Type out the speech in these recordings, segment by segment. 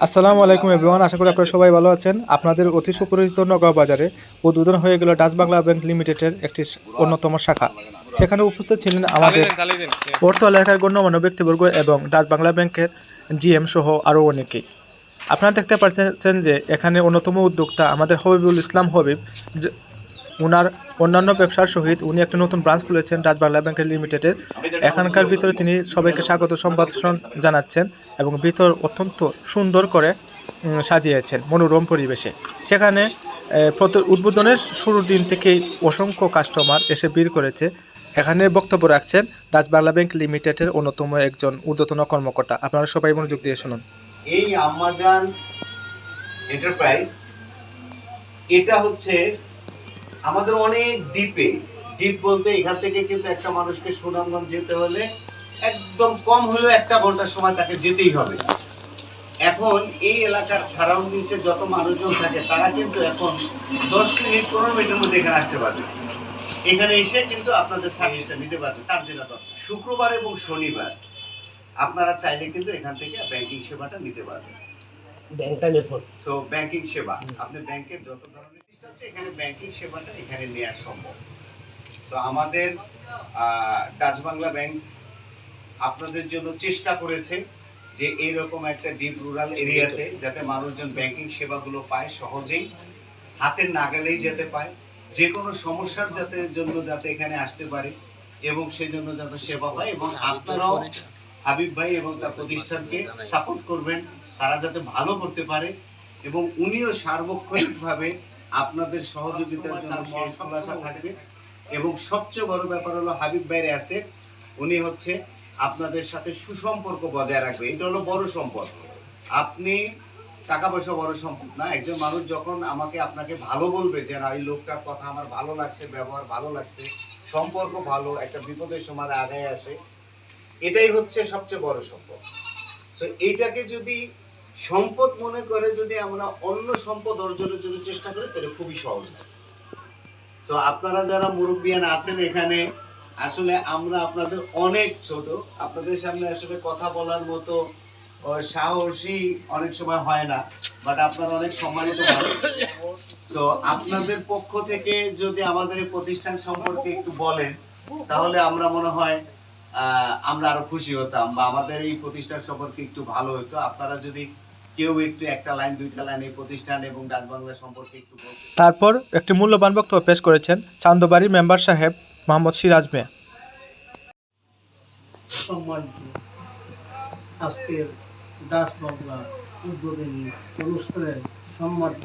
আসসালামু আলাইকুম এভরিওয়ান, আশা করি আপনারা সবাই ভালো আছেন। আপনাদের অতি সুপরিচিত নওগাঁ বাজারে উদ্বোধন হয়ে গেল ডাচ বাংলা ব্যাংক লিমিটেডের একটি অন্যতম শাখা। সেখানে উপস্থিত ছিলেন আমাদের অর্থ এলাকার গণ্যমান্য ব্যক্তিবর্গ এবং ডাচ বাংলা ব্যাংকের জিএম সহ আরও অনেকেই। আপনারা দেখতে পাচ্ছেন যে এখানে অন্যতম উদ্যোক্তা আমাদের হবিবুল ইসলাম হবিব, ওনার অন্যান্য ব্যবসার সহিত উনি একটা নতুন ব্রাঞ্চ খুলেছেন ডাচ বাংলা ব্যাংকের লিমিটেডের। এখানকার ভিতরে তিনি সবাইকে স্বাগত সম্ভাষণ জানাচ্ছেন এবং ভিতর অত্যন্ত সুন্দর করে সাজিয়েছেন মনোরম পরিবেশে। সেখানে উদ্বোধনের শুরুর দিন থেকেই অসংখ্য কাস্টমার এসে ভিড় করেছে। এখানে বক্তব্য রাখছেন ডাচ বাংলা ব্যাংক লিমিটেডের অন্যতম একজন ঊর্ধ্বতন কর্মকর্তা। আপনারা সবাই মনোযোগ দিয়ে শুনুন। এই আম্মাজান এন্টারপ্রাইজ এটা হচ্ছে আমাদের অনেক ডিপ বলতে এখান থেকে কিন্তু একটা মানুষকে সুনামগঞ্জ যেতে হলে একদম কম হলেও 1 ঘন্টার সময় তাকে যেতেই হবে। এখন এই এলাকার সারাউন্ডিংসে যত মানুষজন থাকে তারা কিন্তু এখন 10 মিনিট 15 মিনিটের মধ্যে এখানে আসতে পারবে। এখানে এসে কিন্তু আপনাদের সার্ভিসটা নিতে পারবে। তার জন্য শুক্রবার এবং শনিবার আপনারা চাইলে কিন্তু এখান থেকে ব্যাংকিং সেবাটা নিতে পারবেন। সো ব্যাংকিং সেবা আপনি ব্যাংকের যত ধরনের জিনিস আছে এখানে ব্যাংকিং সেবাটা এখানে নেওয়া সম্ভব। সো আমাদের ডাচ বাংলা ব্যাংক আপনাদের জন্য চেষ্টা করেছে যে এইরকম একটা ডিপ রুরাল এরিয়াতে যাতে মানুষজন ব্যাংকিং সেবাগুলো পায় সহজেই, হাতের নাগালেই যেতে পায়, যে কোনো সমস্যার জন্য যাতে এখানে আসতে পারে এবং সেই জন্য যাতে সেবা পায়। এবং আপনারাও হাবিব ভাই এবং তার প্রতিষ্ঠানকে সাপোর্ট করবেন, তারা যাতে ভালো করতে পারে এবং উনিও সার্বক্ষণিকভাবে আপনাদের সহযোগিতার জন্য খোলাসা থাকবে। এবং সবচেয়ে বড় ব্যাপার হলো হাবিব ভাইয়ের অ্যাসেট, উনি হচ্ছে আপনাদের সাথে সুসম্পর্ক বজায় রাখবে। এটা হলো বড় সম্পদ। আপনি টাকা পয়সা বড় সম্পদ না, একজন মানুষ যখন আমাকে আপনাকে ভালো বলবে যে না এই লোকটার কথা আমার ভালো লাগছে, ব্যবহার ভালো লাগছে, সম্পর্ক ভালো, একটা বিপদের সময় আগায় আসে, এটাই হচ্ছে সবচেয়ে বড় সম্পদ। সো এইটাকে যদি সম্পদ মনে করে যদি আমরা অন্য সম্পদ অর্জনের জন্য চেষ্টা করি তাহলে খুবই সহজ হয়। সো আপনারা যারা মুরব্বিয়ান আছেন এখানে, আসলে আমরা আপনাদের অনেক ছোট, আপনাদের সামনে আসলে কথা বলার মতো সাহসী অনেক সময় হয় না, বাট আপনারা অনেক সম্মানিত মানুষ। সো আপনাদের পক্ষ থেকে যদি আমাদের এই প্রতিষ্ঠান সম্পর্কে একটু বলেন তাহলে আমরা মনে হয় আমরা আরো খুশি হতাম বা আমাদের এই প্রতিষ্ঠান সম্পর্কে একটু ভালো হতো। আপনারা যদি কেউ একটু একটা লাইন 2টা লাইন এই প্রতিষ্ঠান এবং ডাচ বাংলা সম্পর্কে একটু বলতে। তারপর একটি মূল্যবান বক্তব্য পেশ করেছেন চান্দবাড়ির মেম্বার সাহেব মোহাম্মদ সিরাজ মিয়া। সম্মানিত আজকের ডাচ বাংলা উদ্বোধনী অনুষ্ঠানের সম্মানিত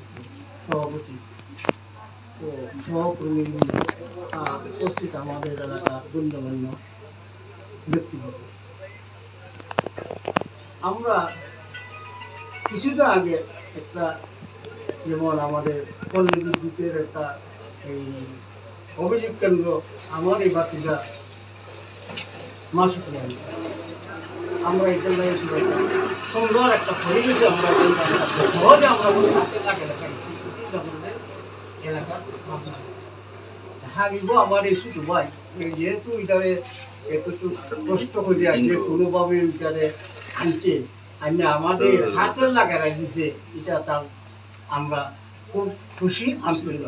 সভাপতি ও সহকর্মী উপস্থিত আমাদের এলাকার গণ্যমান্য ব্যক্তিবর্গ, আমরা কিছুটা আগে একটা যেমন আমাদের পল্লী বিদ্যুতের একটা এই অভিযোগ কেন্দ্র আমার এই বাতিটা মাসুক আমরা এখানে সুন্দর একটা পরিবেশে আমরা সহজে আমরা এলাকার হাবিব আমার এই শুধু ভাই যেহেতু এটারে একটু কষ্ট করে যে কোনোভাবে এটারে আনছে আনে আমাদের হাতের লাগাই দিছে, এটা তার আমরা খুব খুশি আন্তরিক।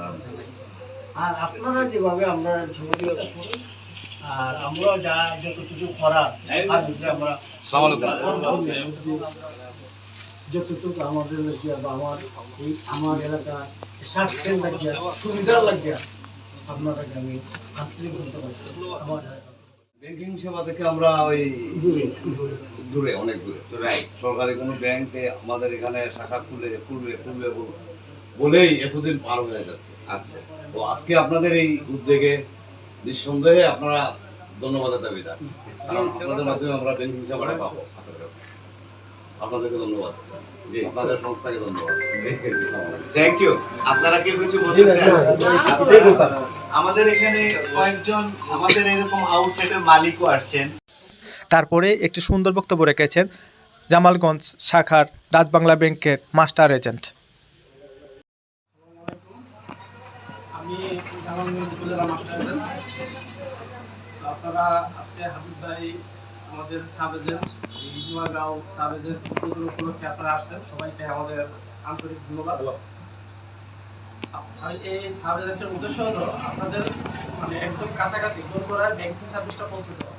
আর আপনারা যেভাবে আমরা সহযোগিতা করি আর আমরা যা যতটুকু করার আমরা যতটুকু আমাদের লাগিয়া বা আমার এলাকা স্বাস্থ্যের লাগিয়া সুবিধার লাগিয়া আপনারাকে আমি আন্তরিক করতে পারি। আমার ব্যাংকিং সেবা থেকে আমরা ওই দূরে অনেক দূরে, রাইট। সরকারি কোনো ব্যাংকে আমাদের এখানে শাখা খুলবে বলেই এতদিন পার হয়ে যাচ্ছে। আচ্ছা, তো আজকে আপনাদের এই উদ্যোগে নিঃসন্দেহে আপনারা ধন্যবাদের দাবিদার, কারণ আপনাদের মাধ্যমে আমরা ব্যাংকিং সেবাটা পাবো। আপনাদেরকে ধন্যবাদ, জি আপনাদের সংস্থাকে ধন্যবাদ, থ্যাংক ইউ। আপনারা কি কিছু বলতে চান? আমাদের এখানে কয়েকজন আমাদের এরকম আউটলেটের মালিকও আসছেন। তারপরে একটি সুন্দর বক্তব্য রেখেছেন জামালগঞ্জ শাখার ডাচ বাংলা ব্যাংকের মাস্টার এজেন্ট। আমি জামালগঞ্জ উপজেলা মাস্টার এজেন্ট। আপনারা আজকে হাবিব ভাই আমাদের sub agent Noagaon sub agent উদ্বোধন উপলক্ষে আপনারা আসছেন, সবাইকে আমাদের আন্তরিক ধন্যবাদ। এই সাব এজেন্টের উদ্দেশ্য হলো আপনাদের মানে একদম কাছাকাছি দোরগোড়ায় ব্যাংকিং সার্ভিসটা পৌঁছে দেওয়া।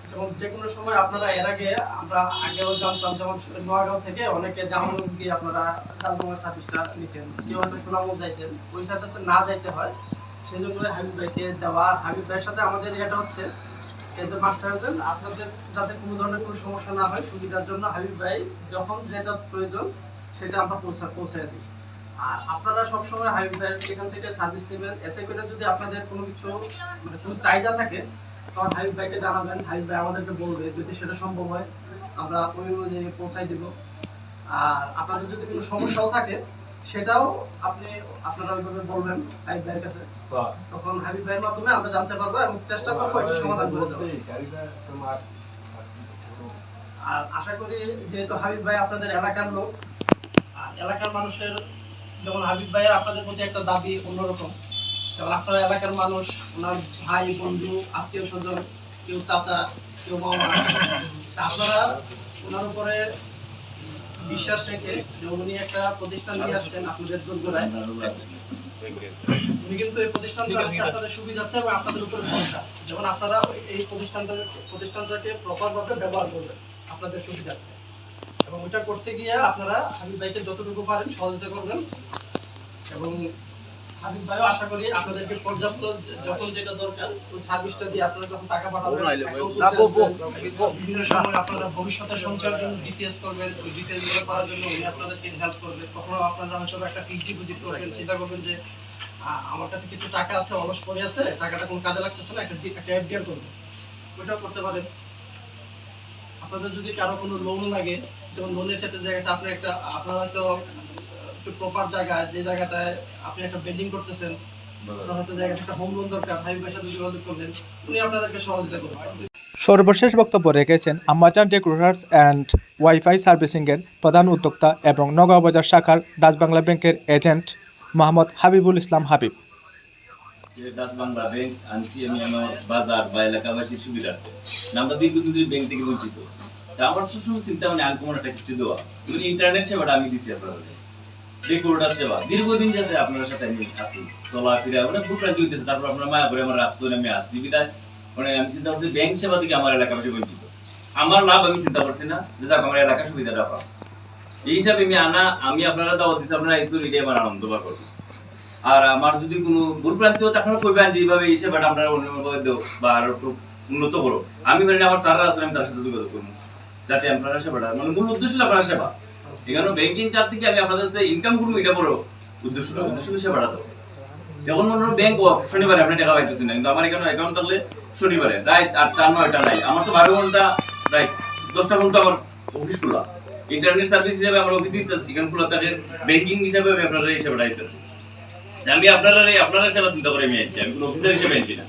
যেমন যে কোনো সময় আপনারা এর আগে আমরা আগেও জানতাম, যেমন নোয়াগাঁও থেকে অনেকে জামালগঞ্জ গিয়ে আপনারা ডাচবাংলা সার্ভিসটা নিতেন, কেউ হয়তো সুনামগঞ্জ যাইতেন, ওইটা যাতে না যাইতে হয় সেই জন্য হাবিব ভাইকে দেওয়া। হাবিব ভাইয়ের সাথে আমাদের এটা হচ্ছে এতে মাস্টার হতেন, আপনাদের যাতে কোনো ধরনের কোনো সমস্যা না হয় সুবিধার জন্য হাবিব ভাই যখন যেটা প্রয়োজন সেটা আমরা পৌঁছায় দিই। আর আপনারা সবসময় হাবিব ভাইয়ের এখান থেকে সার্ভিস নেবেন, এতে করে যদি আপনাদের কোনো কিছু মানে কোনো চাহিদা থাকে তখন হাবিব ভাইকে জানাবেন, হাবিব ভাই আমাদেরকে বলবে, যদি সেটা সম্ভব হয় আমরা ওই অনুযায়ী পৌঁছাই দিব। আর আপনাদের যদি কোনো সমস্যাও থাকে সেটাও আপনারা ওইভাবে বলবেন হাবিব ভাইয়ের কাছে, তখন হাবিব ভাইয়ের মাধ্যমে আমরা জানতে পারবো এবং চেষ্টা করবো এটা সমাধান করে দেবো। আর আশা করি যেহেতু হাবিব ভাই আপনাদের এলাকার লোক, আর এলাকার মানুষের যেমন হাবিব ভাইয়ের আপনাদের প্রতি একটা দাবি অন্যরকম, যেমন আপনারা এলাকার মানুষ, ওনার ভাই বন্ধু আত্মীয় স্বজন, কেউ চাচা কেউ মামা, আপনারা ওনার উপরে বিশ্বাস রেখে যে উনি একটা প্রতিষ্ঠান নিয়ে আসছেন আপনাদের দোরগোড়ায়, উনি কিন্তু এই প্রতিষ্ঠানটা আছে আপনাদের সুবিধার্থে এবং আপনাদের উপরে ভরসা, যেমন আপনারা এই প্রতিষ্ঠানটাকে প্রপারভাবে ব্যবহার করবেন আপনাদের সুবিধার্থে, এবং ওইটা করতে গিয়ে আপনারা হাবিব ভাইকে যতটুকু পারেন সহযোগিতা করবেন। এবং হাবিব ভাইও আশা করি আপনাদেরকে পর্যাপ্ত যখন যেটা দরকার ওই সার্ভিসটা দিয়ে আপনারা যখন টাকা পাঠাবেন, বিভিন্ন সময় আপনারা ভবিষ্যতে সঞ্চয়ের জন্য ডিপিএস করবেন, ওই ডিপিএস গুলো করার জন্য উনি আপনাদেরকে হেল্প করবে। কখনো আপনারা হয়তো একটা ফিক্সড ডিপোজিট করবেন, চিন্তা করবেন যে আমার কাছে কিছু টাকা আছে, অলস পড়ে আছে, টাকাটা কোনো কাজে লাগতেছে না, একটা এফডিআর করবেন, ওইটাও করতে পারেন। আপনাদের যদি কারো কোনো লোন লাগে, যেমন লোনের ক্ষেত্রে জায়গাটা আপনার হয়তো একটু প্রপার জায়গায়, যে জায়গাটায় আপনি একটা বেডিং করতেছেন, আপনার হয়তো জায়গাটা একটা হোম লোন দরকার, হাবিব ভাইয়ের সাথে যোগাযোগ করবেন, উনি আপনাদেরকে সহযোগিতা করবেন। সর্বশেষ বক্তব্য রেখেছেন আমাজন রিক্রুটার্স অ্যান্ড ওয়াইফাই সার্ভিসিংয়ের প্রধান উদ্যোক্তা এবং নগাঁও বাজার শাখার ডাচবাংলা ব্যাংকের এজেন্ট মোহাম্মদ হাবিবুল ইসলাম হাবিব। ডাচবাংলা ব্যাংক আনছি আমি আমার বাজার বা এলাকাবাসীর সুবিধার্থে। আমরা দীর্ঘদিন ধরে ব্যাংক থেকে বঞ্চিত, তা আমার সবসময় চিন্তা মানে আনকমন একটা কিছু দেওয়া, মানে ইন্টারনেট সেবাটা আমি দিচ্ছি আপনাদের, রিক্রুটার সেবা দীর্ঘদিন সাথে আপনার সাথে আমি আছি, চলাফেরা মানে ভূক্রান্তি হইতেছে, তারপর আপনার মায়া করে আমার রাখছেন, আমি আসছি বিদায় মানে আমি চিন্তা করছি ব্যাংক সেবা থেকে আমার এলাকাবাসী বঞ্চিত, আমার লাভ আমি চিন্তা করছি না যে যাক আমার এলাকার সুবিধাটা পাবো, এই হিসাবে আমি আপনারা দাওয়াত দিচ্ছি, আপনারা এই চুরিটাই আমার আনন্দ বা করবো। আর আমার যদি কোনো ভুলভ্রান্তি হতো আপনারা করবেন যে এইভাবে এই সেবাটা আপনারা অন্যভাবে দেও বা আরো একটু উন্নত করো, আমি মানে আমার স্যাররা আসলে আমি তার সাথে যোগাযোগ করবো যাতে আপনারা সেবাটা মানে মূল উদ্দেশ্য আপনারা সেবা, এখানে ব্যাংকিং চার থেকে আমি আপনাদের সাথে ইনকাম করবো, এটা বড় উদ্দেশ্য সেবাটা তো। এখন মনে হয় ব্যাংক অফ, শনিবারে আপনি টাকা পাইতেছেন না, কিন্তু আমার এখানে অ্যাকাউন্ট থাকলে শনিবারে রাত 8টা 9টা নাই, আমার তো 12 ঘন্টা রাত 10টা ঘন্টা আমার অফিস খোলা, ইন্টারনেট সার্ভিস হিসেবে আমার অফিস দিতেছি, এখানে খোলা থাকে, ব্যাংকিং হিসাবে আমি আপনারা এই সেবাটা দিতেছি। আমি আপনারা সেবা চিন্তা করে আমি আনছি, আমি কোনো অফিসার হিসেবে আনছি না,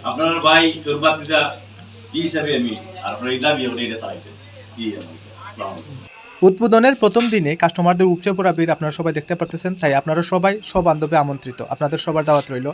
আপনার ভাই তোর বাতিজা এই হিসাবে আমি আর আপনার এই দাবি এটা চালাইতে কি আসসালামু আলাইকুম। উদ্বোধনের প্রথম দিনে কাস্টমারদের উপচে পড়া ভিড় আপনারা সবাই দেখতে পারতেছেন, তাই আপনারা সবাই সবান্ধবে আমন্ত্রিত, আপনাদের সবার দাওয়াত রইল।